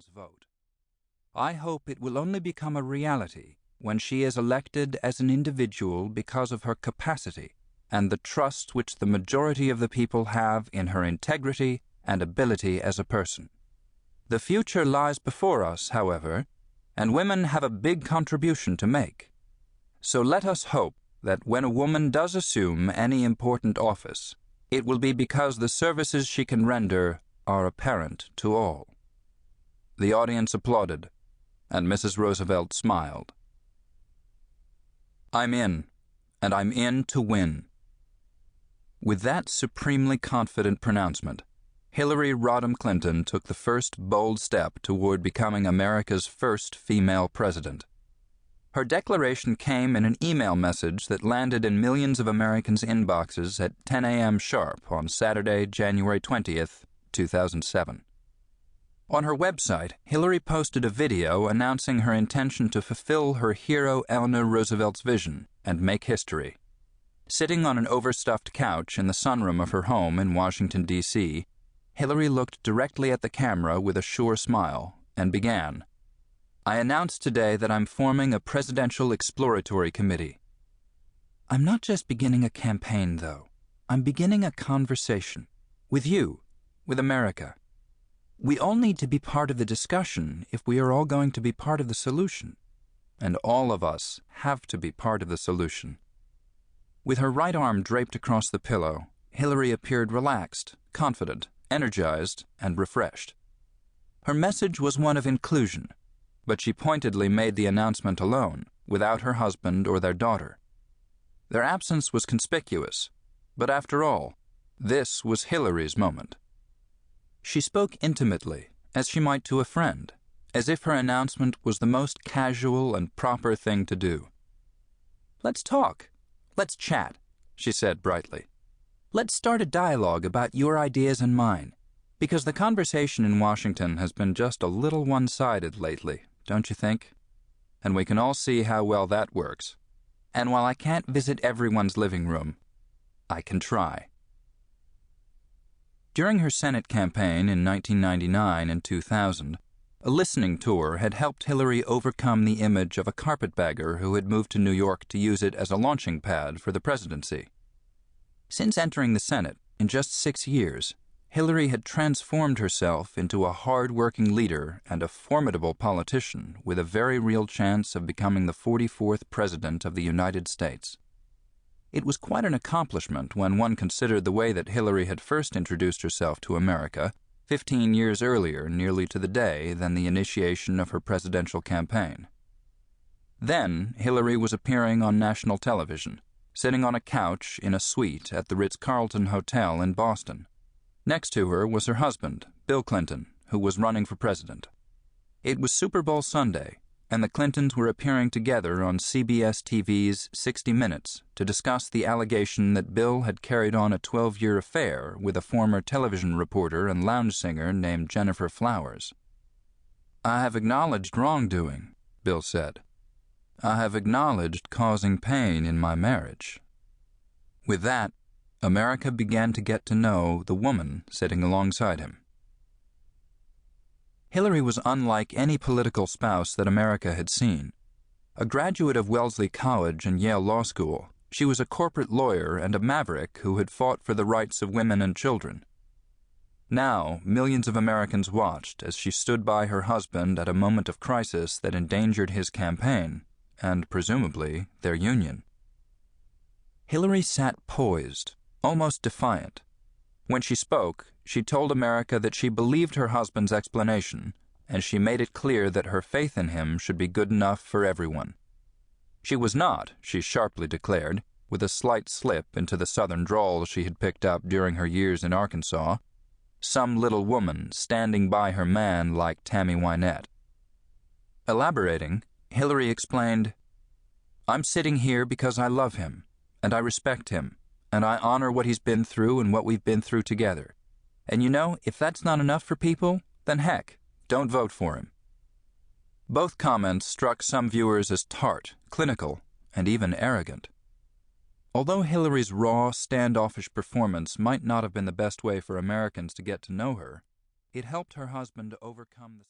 Americans vote. I hope it will only become a reality when she is elected as an individual because of her capacity and the trust which the majority of the people have in her integrity and ability as a person. The future lies before us, however, and women have a big contribution to make. So let us hope that when a woman does assume any important office, it will be because the services she can render are apparent to all. The audience applauded, and Mrs. Roosevelt smiled. I'm in, and I'm in to win. With that supremely confident pronouncement, Hillary Rodham Clinton took the first bold step toward becoming America's first female president. Her declaration came in an email message that landed in millions of Americans' inboxes at 10 a.m. sharp on Saturday, January 20th, 2007. On her website, Hillary posted a video announcing her intention to fulfill her hero Eleanor Roosevelt's vision and make history. Sitting on an overstuffed couch in the sunroom of her home in Washington, D.C., Hillary looked directly at the camera with a sure smile and began, I announce today that I'm forming a presidential exploratory committee. I'm not just beginning a campaign, though. I'm beginning a conversation. With you. With America. We all need to be part of the discussion if we are all going to be part of the solution. And all of us have to be part of the solution. With her right arm draped across the pillow, Hillary appeared relaxed, confident, energized, and refreshed. Her message was one of inclusion, but she pointedly made the announcement alone, without her husband or their daughter. Their absence was conspicuous, but after all, this was Hillary's moment. She spoke intimately, as she might to a friend, as if her announcement was the most casual and proper thing to do. Let's talk. Let's chat, she said brightly. Let's start a dialogue about your ideas and mine, because the conversation in Washington has been just a little one-sided lately, don't you think? And we can all see how well that works. And while I can't visit everyone's living room, I can try. During her Senate campaign in 1999 and 2000, a listening tour had helped Hillary overcome the image of a carpetbagger who had moved to New York to use it as a launching pad for the presidency. Since entering the Senate, in just 6 years, Hillary had transformed herself into a hard-working leader and a formidable politician with a very real chance of becoming the 44th President of the United States. It was quite an accomplishment when one considered the way that Hillary had first introduced herself to America 15 years earlier, nearly to the day, than the initiation of her presidential campaign. Then, Hillary was appearing on national television, sitting on a couch in a suite at the Ritz-Carlton Hotel in Boston. Next to her was her husband, Bill Clinton, who was running for president. It was Super Bowl Sunday, and the Clintons were appearing together on CBS TV's 60 Minutes to discuss the allegation that Bill had carried on a 12-year affair with a former television reporter and lounge singer named Jennifer Flowers. I have acknowledged wrongdoing, Bill said. I have acknowledged causing pain in my marriage. With that, America began to get to know the woman sitting alongside him. Hillary was unlike any political spouse that America had seen. A graduate of Wellesley College and Yale Law School, she was a corporate lawyer and a maverick who had fought for the rights of women and children. Now, millions of Americans watched as she stood by her husband at a moment of crisis that endangered his campaign, and presumably their union. Hillary sat poised, almost defiant. When she spoke, she told America that she believed her husband's explanation, and she made it clear that her faith in him should be good enough for everyone. She was not, she sharply declared, with a slight slip into the southern drawl she had picked up during her years in Arkansas, some little woman standing by her man like Tammy Wynette. Elaborating, Hillary explained, I'm sitting here because I love him, and I respect him, and I honor what he's been through and what we've been through together. And you know, if that's not enough for people, then heck, don't vote for him. Both comments struck some viewers as tart, clinical, and even arrogant. Although Hillary's raw, standoffish performance might not have been the best way for Americans to get to know her, it helped her husband to overcome the